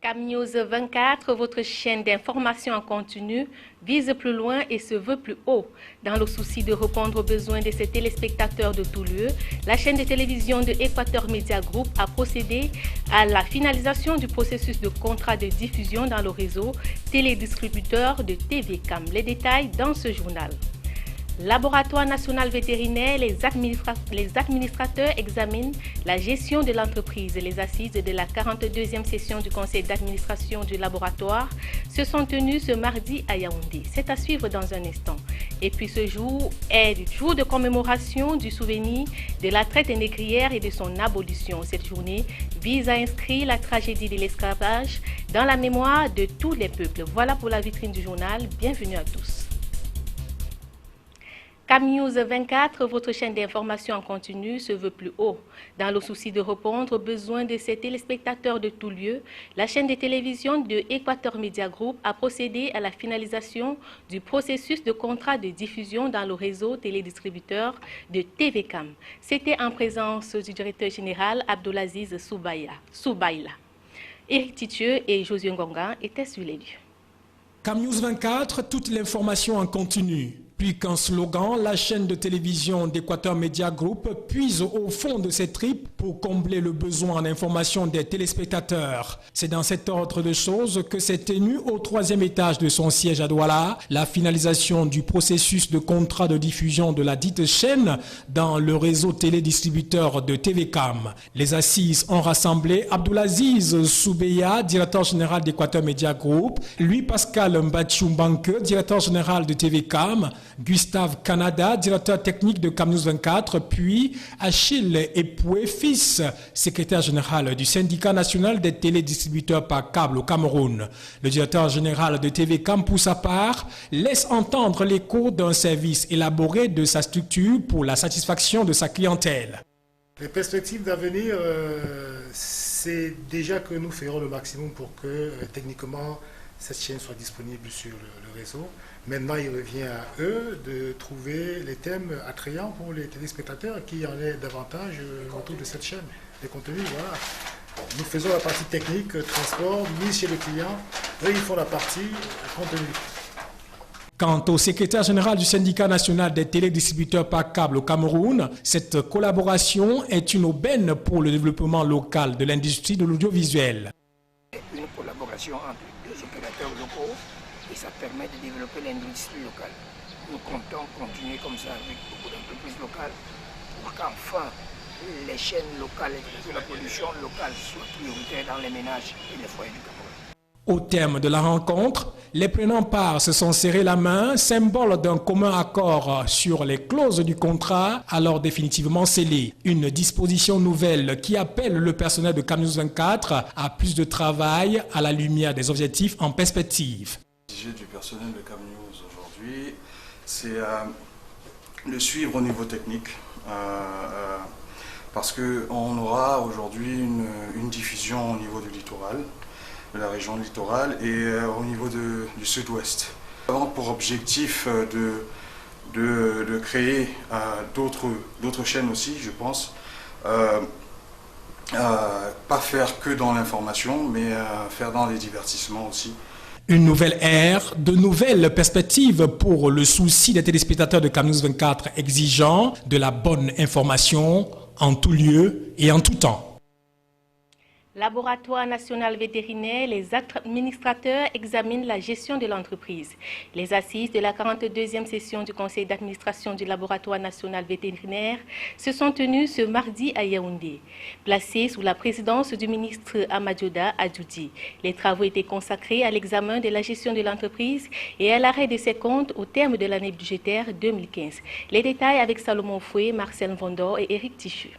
CamNews 24, votre chaîne d'information en continu, vise plus loin et se veut plus haut. Dans le souci de répondre aux besoins de ses téléspectateurs de tous lieux, la chaîne de télévision de Équateur Media Group a procédé à la finalisation du processus de contrat de diffusion dans le réseau télédistributeur de TVCAM. Les détails dans ce journal. Laboratoire national vétérinaire, les administrateurs examinent la gestion de l'entreprise. Les assises de la 42e session du conseil d'administration du laboratoire se sont tenues ce mardi à Yaoundé. C'est à suivre dans un instant. Et puis ce jour est le jour de commémoration du souvenir de la traite négrière et de son abolition. Cette journée vise à inscrire la tragédie de l'esclavage dans la mémoire de tous les peuples. Voilà pour la vitrine du journal. Bienvenue à tous. CamNews 24, votre chaîne d'information en continu, se veut plus haut. Dans le souci de répondre aux besoins de ses téléspectateurs de tous lieux, la chaîne de télévision de Équateur Media Group a procédé à la finalisation du processus de contrat de diffusion dans le réseau télédistributeur de TVCAM. C'était en présence du directeur général Abdulaziz Soubaïla. Éric Titieux et Josué Ngonga étaient sur les lieux. CamNews 24, toute l'information en continu. Plus qu'un slogan, la chaîne de télévision d'Équateur Media Group puise au fond de ses tripes pour combler le besoin en information des téléspectateurs. C'est dans cet ordre de choses que s'est tenue au 3e étage de son siège à Douala la finalisation du processus de contrat de diffusion de la dite chaîne dans le réseau télédistributeur de TVCAM. Les assises ont rassemblé Abdulaziz Soubeya, directeur général d'Équateur Media Group, Louis Pascal Mbachumbanke, directeur général de TVCAM, Gustave Canada, directeur technique de CamNews 24, puis Achille Epoué, fils, secrétaire général du syndicat national des télédistributeurs par câble au Cameroun. Le directeur général de TVCAM, pour sa part, laisse entendre l'écho d'un service élaboré de sa structure pour la satisfaction de sa clientèle. Les perspectives d'avenir, c'est déjà que nous ferons le maximum pour que techniquement cette chaîne soit disponible sur le réseau. Maintenant, il revient à eux de trouver les thèmes attrayants pour les téléspectateurs qui en aient davantage autour de cette chaîne. Les contenus, voilà. Nous faisons la partie technique, transport, mise chez le client. Eux, ils font la partie contenu. Quant au secrétaire général du syndicat national des télédistributeurs par câble au Cameroun, cette collaboration est une aubaine pour le développement local de l'industrie de l'audiovisuel. Une collaboration entre deux opérateurs locaux et ça permet de développer l'industrie locale. Nous comptons continuer comme ça avec beaucoup d'entreprises locales pour qu'enfin les chaînes locales et la production locale soient prioritaires dans les ménages et les foyers du Cameroun. Au terme de la rencontre, les prenants part se sont serrés la main, symbole d'un commun accord sur les clauses du contrat, alors définitivement scellé. Une disposition nouvelle qui appelle le personnel de CamNews 24 à plus de travail à la lumière des objectifs en perspective. Le sujet du personnel de CamNews aujourd'hui, c'est le suivre au niveau technique, parce qu'on aura aujourd'hui une diffusion au niveau du littoral, de la région littorale et au niveau du sud-ouest. Avant pour objectif de créer d'autres chaînes aussi, je pense. Pas faire que dans l'information, mais faire dans les divertissements aussi. Une nouvelle ère, de nouvelles perspectives pour le souci des téléspectateurs de CamNews 24 exigeant de la bonne information en tout lieu et en tout temps. Laboratoire national vétérinaire, les administrateurs examinent la gestion de l'entreprise. Les assises de la 42e session du conseil d'administration du laboratoire national vétérinaire se sont tenues ce mardi à Yaoundé. Placées sous la présidence du ministre Amadioda Adjoudi, les travaux étaient consacrés à l'examen de la gestion de l'entreprise et à l'arrêt de ses comptes au terme de l'année budgétaire 2015. Les détails avec Salomon Foué, Marcel Vondor et Éric Tichu.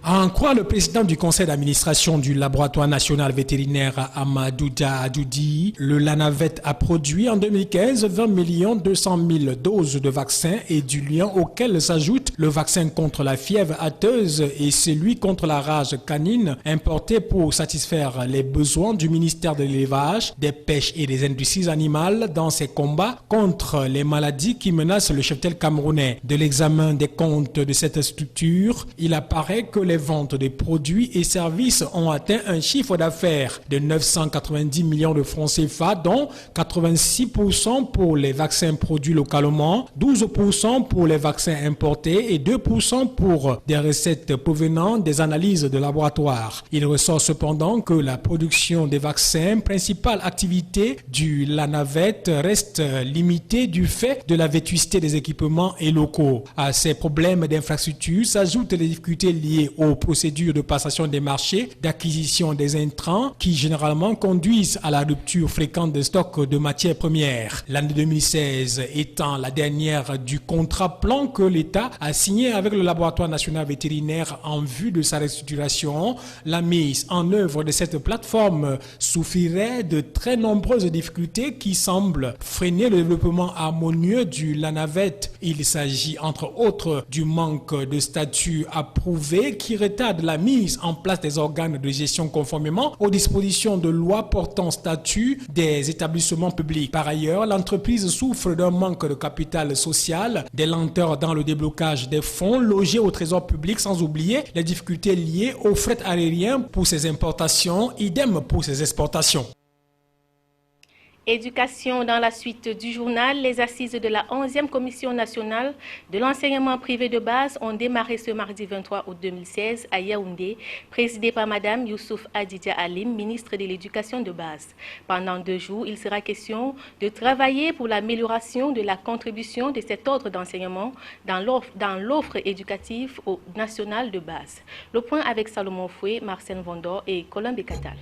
À en croire le président du conseil d'administration du laboratoire national vétérinaire Amadouda Adjoudi, le LANAVET a produit en 2015 20 200 000 doses de vaccins et du lien auquel s'ajoute le vaccin contre la fièvre hâteuse et celui contre la rage canine importé pour satisfaire les besoins du ministère de l'élevage, des pêches et des industries animales dans ses combats contre les maladies qui menacent le cheptel camerounais. De l'examen des comptes de cette structure, il apparaît que les ventes de produits et services ont atteint un chiffre d'affaires de 990 millions de francs CFA, dont 86% pour les vaccins produits localement, 12% pour les vaccins importés et 2% pour des recettes provenant des analyses de laboratoire. Il ressort cependant que la production des vaccins, principale activité du LANAVET, reste limitée du fait de la vétusté des équipements et locaux. À ces problèmes d'infrastructure s'ajoutent les difficultés liées aux procédures de passation des marchés, d'acquisition des intrants qui généralement conduisent à la rupture fréquente de stocks de matières premières. L'année 2016 étant la dernière du contrat plan que l'État a signé avec le laboratoire national vétérinaire en vue de sa restructuration, la mise en œuvre de cette plateforme souffrirait de très nombreuses difficultés qui semblent freiner le développement harmonieux du LANAVET. Il s'agit entre autres du manque de statut approuvé qui retarde la mise en place des organes de gestion conformément aux dispositions de loi portant statut des établissements publics. Par ailleurs, l'entreprise souffre d'un manque de capital social, des lenteurs dans le déblocage des fonds logés au trésor public, sans oublier les difficultés liées au fret aérien pour ses importations, idem pour ses exportations. Éducation dans la suite du journal, les assises de la 11e Commission nationale de l'enseignement privé de base ont démarré ce mardi 23 août 2016 à Yaoundé, présidée par Mme Youssouf Adidja Alim, ministre de l'Éducation de base. Pendant 2 jours, il sera question de travailler pour l'amélioration de la contribution de cet ordre d'enseignement dans l'offre éducative nationale de base. Le point avec Salomon Foué, Marcel Vondor et Colin Bekatal.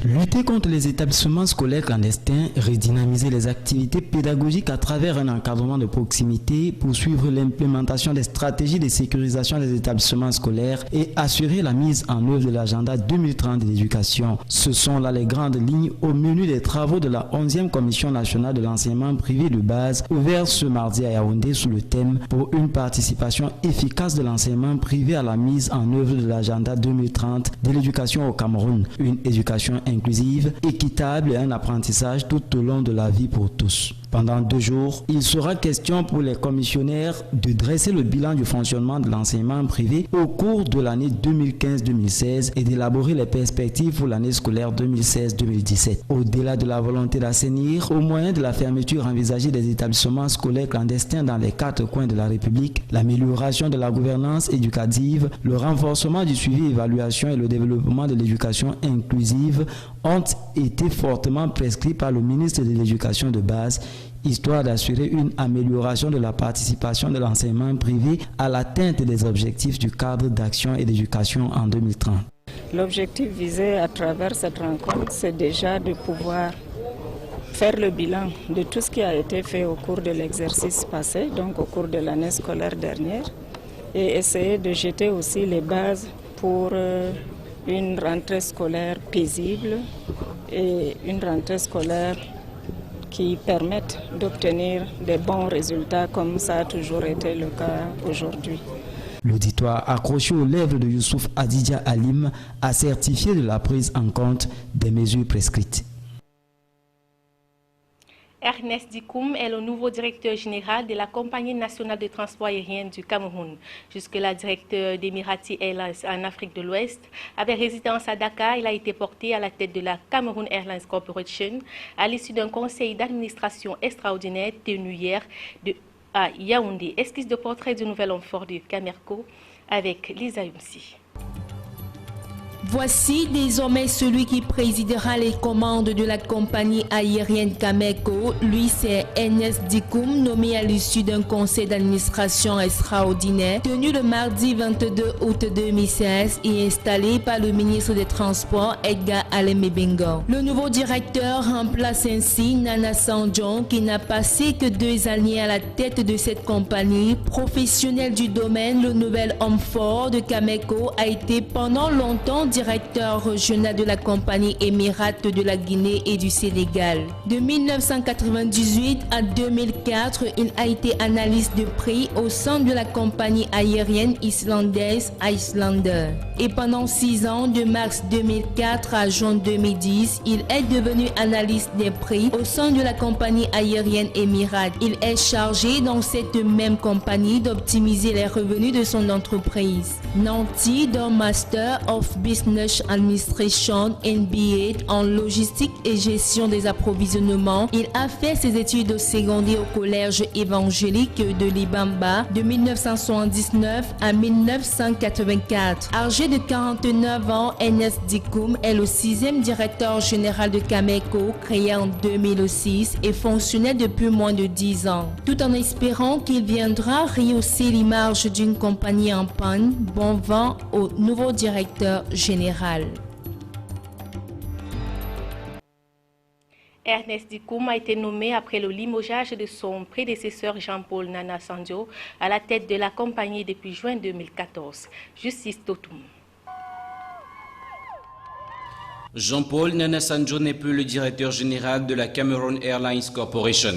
Lutter contre les établissements scolaires clandestins, redynamiser les activités pédagogiques à travers un encadrement de proximité, poursuivre l'implémentation des stratégies de sécurisation des établissements scolaires et assurer la mise en œuvre de l'agenda 2030 de l'éducation. Ce sont là les grandes lignes au menu des travaux de la 11e Commission nationale de l'enseignement privé de base, ouverte ce mardi à Yaoundé sous le thème « Pour une participation efficace de l'enseignement privé à la mise en œuvre de l'agenda 2030 de l'éducation au Cameroun, une éducation inclusive, équitable et un apprentissage tout au long de la vie pour tous ». Pendant 2 jours, il sera question pour les commissionnaires de dresser le bilan du fonctionnement de l'enseignement privé au cours de l'année 2015-2016 et d'élaborer les perspectives pour l'année scolaire 2016-2017. Au-delà de la volonté d'assainir, au moyen de la fermeture envisagée des établissements scolaires clandestins dans les 4 coins de la République, l'amélioration de la gouvernance éducative, le renforcement du suivi, évaluation et le développement de l'éducation inclusive ont été fortement prescrits par le ministre de l'Éducation de base, histoire d'assurer une amélioration de la participation de l'enseignement privé à l'atteinte des objectifs du cadre d'action et d'éducation en 2030. L'objectif visé à travers cette rencontre, c'est déjà de pouvoir faire le bilan de tout ce qui a été fait au cours de l'exercice passé, donc au cours de l'année scolaire dernière, et essayer de jeter aussi les bases pour une rentrée scolaire paisible et une rentrée scolaire qui permettent d'obtenir des bons résultats comme ça a toujours été le cas aujourd'hui. L'auditoire accroché aux lèvres de Youssouf Adidja Alim a certifié de la prise en compte des mesures prescrites. Ernest Dikoum est le nouveau directeur général de la Compagnie nationale de transport aérien du Cameroun. Jusque-là directeur d'Emirati Airlines en Afrique de l'Ouest. Avec résidence à Dakar, il a été porté à la tête de la Cameroon Airlines Corporation à l'issue d'un conseil d'administration extraordinaire tenu hier à Yaoundé. Esquisse de portrait du nouvel homme fort du Camerco avec Lisa Youmsi. Voici désormais celui qui présidera les commandes de la compagnie aérienne Cameco. Lui, c'est Ernest Dikoum, nommé à l'issue d'un conseil d'administration extraordinaire tenu le mardi 22 août 2016 et installé par le ministre des Transports Edgar Alem-Ebengo. Le nouveau directeur remplace ainsi Nana Sandjon, qui n'a passé que 2 années à la tête de cette compagnie. Professionnel du domaine, le nouvel homme fort de Cameco a été pendant longtemps directeur régional de la compagnie Émirate de la Guinée et du Sénégal. De 1998 à 2004, il a été analyste de prix au sein de la compagnie aérienne islandaise Icelandair. Et pendant 6 ans, de mars 2004 à juin 2010, il est devenu analyste des prix au sein de la compagnie aérienne Émirate. Il est chargé dans cette même compagnie d'optimiser les revenus de son entreprise. Nanti d'un Master of Business Administration MBA en logistique et gestion des approvisionnements. Il a fait ses études au secondaire au collège évangélique de Libamba de 1979 à 1984. Âgé de 49 ans, Enes Dikoum est le 6e directeur général de Cameco, créé en 2006 et fonctionnait depuis moins de 10 ans. Tout en espérant qu'il viendra rehausser l'image d'une compagnie en panne, bon vent au nouveau directeur général. Ernest Dikoum a été nommé après le limogeage de son prédécesseur Jean-Paul Nana Sandio à la tête de la compagnie depuis juin 2014. Justice Totoum. Jean-Paul Nana Sandio n'est plus le directeur général de la Cameroon Airlines Corporation.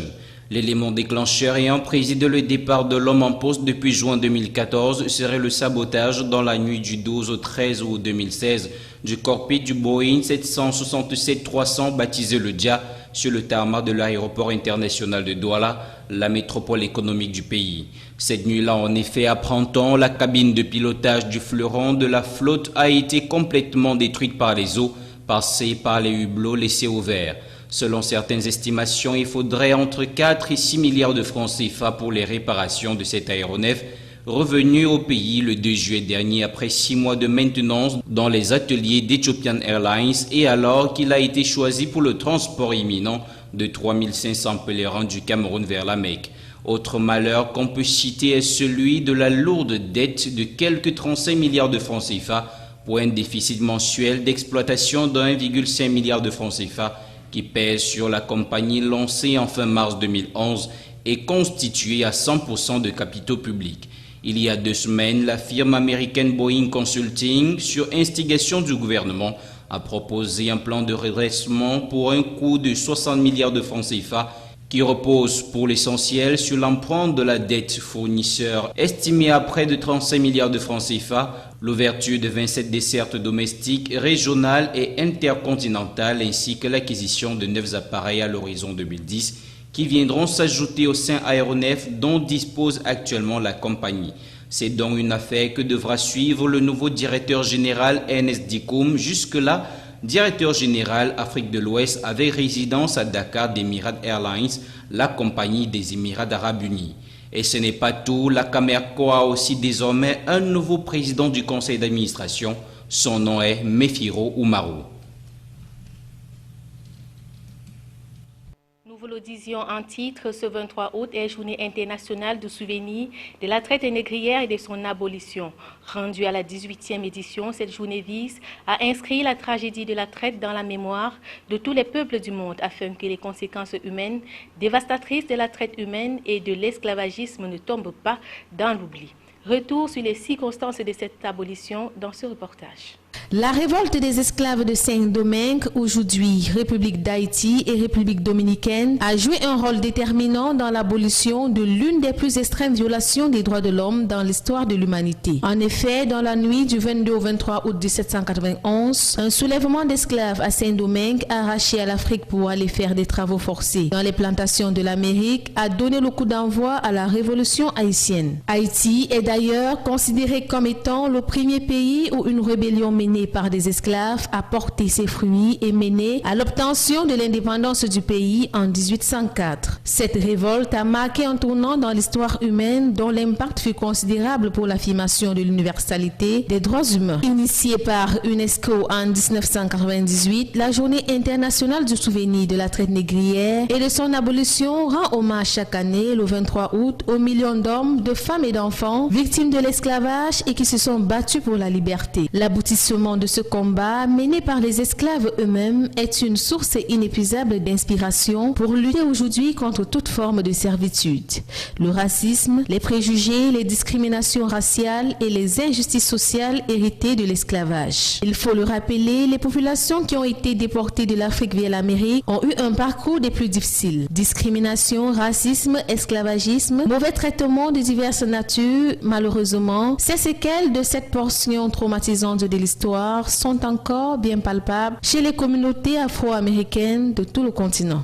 L'élément déclencheur ayant présidé le départ de l'homme en poste depuis juin 2014 serait le sabotage dans la nuit du 12 au 13 août 2016 du cockpit du Boeing 767-300 baptisé le Dia sur le tarmac de l'aéroport international de Douala, la métropole économique du pays. Cette nuit-là, en effet, à printemps, la cabine de pilotage du fleuron de la flotte a été complètement détruite par les eaux, passées par les hublots laissés ouverts. Selon certaines estimations, il faudrait entre 4 et 6 milliards de francs CFA pour les réparations de cet aéronef, revenu au pays le 2 juillet dernier après 6 mois de maintenance dans les ateliers d'Ethiopian Airlines et alors qu'il a été choisi pour le transport imminent de 3500 pèlerins du Cameroun vers la Mecque. Autre malheur qu'on peut citer est celui de la lourde dette de quelques 35 milliards de francs CFA pour un déficit mensuel d'exploitation de 1,5 milliard de francs CFA qui pèse sur la compagnie lancée en fin mars 2011 et constituée à 100% de capitaux publics. Il y a 2 semaines, la firme américaine Boeing Consulting, sur instigation du gouvernement, a proposé un plan de redressement pour un coût de 60 milliards de francs CFA qui repose pour l'essentiel sur l'empreinte de la dette fournisseur estimée à près de 35 milliards de francs CFA, l'ouverture de 27 dessertes domestiques, régionales et intercontinentales ainsi que l'acquisition de 9 appareils à l'horizon 2010 qui viendront s'ajouter au sein aéronef dont dispose actuellement la compagnie. C'est donc une affaire que devra suivre le nouveau directeur général Ernest Dikoum, jusque-là directeur général Afrique de l'Ouest avec résidence à Dakar d'Emirates Airlines, la compagnie des Émirats arabes unis. Et ce n'est pas tout, la Cameco a aussi désormais un nouveau président du conseil d'administration. Son nom est Mefiro Oumarou. Nous vous le disions en titre, ce 23 août est Journée internationale de souvenir de la traite négrière et de son abolition. Rendue à la 18e édition, cette journée vise à inscrire la tragédie de la traite dans la mémoire de tous les peuples du monde afin que les conséquences humaines dévastatrices de la traite humaine et de l'esclavagisme ne tombent pas dans l'oubli. Retour sur les circonstances de cette abolition dans ce reportage. La révolte des esclaves de Saint-Domingue, aujourd'hui République d'Haïti et République dominicaine, a joué un rôle déterminant dans l'abolition de l'une des plus extrêmes violations des droits de l'homme dans l'histoire de l'humanité. En effet, dans la nuit du 22 au 23 août 1791, un soulèvement d'esclaves à Saint-Domingue, arrachés à l'Afrique pour aller faire des travaux forcés dans les plantations de l'Amérique, a donné le coup d'envoi à la révolution haïtienne. Haïti est d'ailleurs considéré comme étant le premier pays où une rébellion menée par des esclaves a porté ses fruits et mené à l'obtention de l'indépendance du pays en 1804. Cette révolte a marqué un tournant dans l'histoire humaine dont l'impact fut considérable pour l'affirmation de l'universalité des droits humains. Initiée par UNESCO en 1998, la Journée internationale du souvenir de la traite négrière et de son abolition rend hommage chaque année, le 23 août, aux millions d'hommes, de femmes et d'enfants victimes de l'esclavage et qui se sont battus pour la liberté. L'aboutissement L'aboutissement de ce combat mené par les esclaves eux-mêmes est une source inépuisable d'inspiration pour lutter aujourd'hui contre toute forme de servitude. Le racisme, les préjugés, les discriminations raciales et les injustices sociales héritées de l'esclavage. Il faut le rappeler, les populations qui ont été déportées de l'Afrique vers l'Amérique ont eu un parcours des plus difficiles. Discrimination, racisme, esclavagisme, mauvais traitements de diverses natures, malheureusement, ces séquelles de cette portion traumatisante de l'histoire sont encore bien palpables chez les communautés afro-américaines de tout le continent.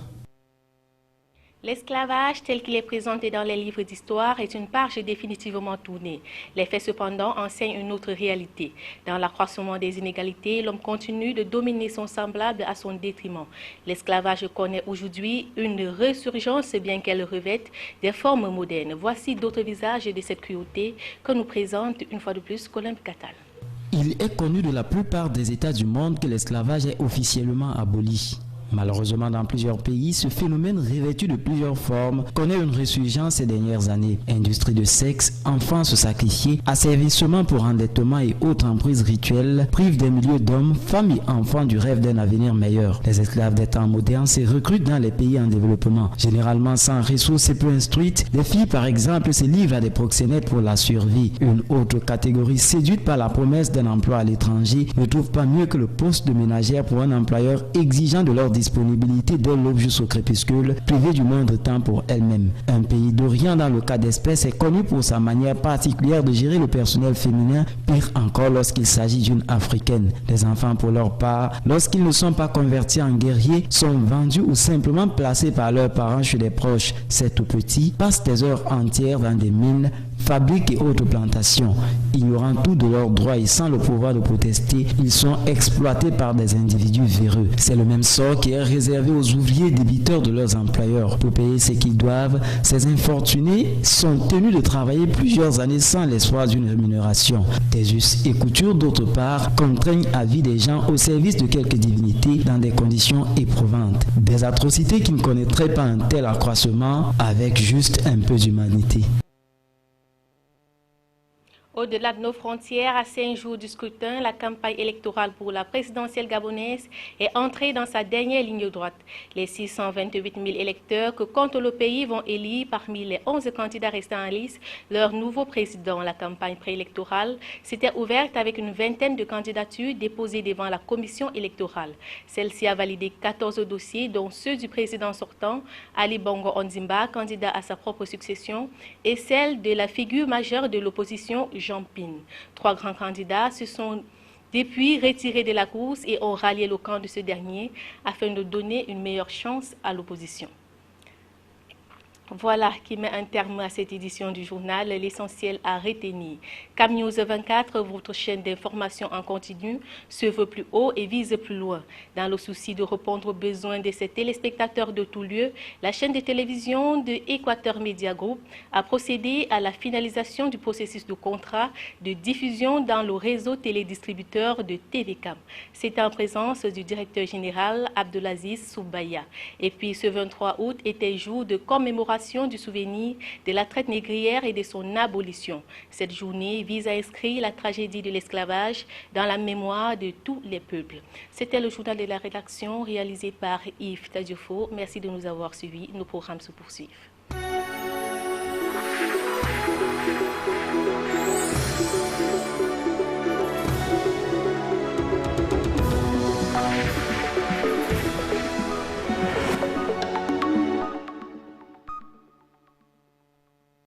L'esclavage tel qu'il est présenté dans les livres d'histoire est une page définitivement tournée. Les faits cependant enseignent une autre réalité. Dans l'accroissement des inégalités, l'homme continue de dominer son semblable à son détriment. L'esclavage connaît aujourd'hui une résurgence bien qu'elle revête des formes modernes. Voici d'autres visages de cette cruauté que nous présente une fois de plus Colombe Catal. Il est connu de la plupart des États du monde que l'esclavage est officiellement aboli. Malheureusement, dans plusieurs pays, ce phénomène revêtu de plusieurs formes connaît une résurgence ces dernières années. Industrie de sexe, enfants se sacrifier, asservissement pour endettement et autres emprises rituelles privent des milliers d'hommes, femmes et enfants du rêve d'un avenir meilleur. Les esclaves des temps modernes se recrutent dans les pays en développement. Généralement sans ressources et peu instruites, les filles par exemple se livrent à des proxénètes pour la survie. Une autre catégorie séduite par la promesse d'un emploi à l'étranger ne trouve pas mieux que le poste de ménagère pour un employeur exigeant de leur disponibilité dès l'aube jusqu'au crépuscule, privée du moindre temps pour elle-même. Un pays d'Orient, dans le cas d'espèce, est connu pour sa manière particulière de gérer le personnel féminin, pire encore lorsqu'il s'agit d'une africaine. Les enfants, pour leur part, lorsqu'ils ne sont pas convertis en guerriers, sont vendus ou simplement placés par leurs parents chez des proches. Ces tout petits passent des heures entières dans des mines, fabriques et autres plantations. Ignorant tout de leurs droits et sans le pouvoir de protester, ils sont exploités par des individus véreux. C'est le même sort qui est réservé aux ouvriers débiteurs de leurs employeurs. Pour payer ce qu'ils doivent, ces infortunés sont tenus de travailler plusieurs années sans l'espoir d'une rémunération. Des us et coutumes, d'autre part, contraignent à vie des gens au service de quelques divinités dans des conditions éprouvantes. Des atrocités qui ne connaîtraient pas un tel accroissement avec juste un peu d'humanité. Au-delà de nos frontières, à 5 jours du scrutin, la campagne électorale pour la présidentielle gabonaise est entrée dans sa dernière ligne droite. Les 628 000 électeurs que compte le pays vont élire parmi les 11 candidats restants en lice leur nouveau président. La campagne préélectorale s'était ouverte avec une vingtaine de candidatures déposées devant la commission électorale. Celle-ci a validé 14 dossiers, dont ceux du président sortant, Ali Bongo Ondimba, candidat à sa propre succession, et celle de la figure majeure de l'opposition, Jean Ping. 3 grands candidats se sont depuis retirés de la course et ont rallié le camp de ce dernier afin de donner une meilleure chance à l'opposition. Voilà qui met un terme à cette édition du journal. L'essentiel à retenir. CAM News 24, votre chaîne d'information en continu, se veut plus haut et vise plus loin. Dans le souci de répondre aux besoins de ses téléspectateurs de tous lieux, la chaîne de télévision de Équateur Media Group a procédé à la finalisation du processus de contrat de diffusion dans le réseau télédistributeur de TVCAM. C'est en présence du directeur général Abdelaziz Soubaya. Et puis ce 23 août était jour de commémoration du souvenir de la traite négrière et de son abolition. Cette journée vise à inscrire la tragédie de l'esclavage dans la mémoire de tous les peuples. C'était le journal de la rédaction réalisé par Yves Tadiofo. Merci de nous avoir suivis. Nos programmes se poursuivent.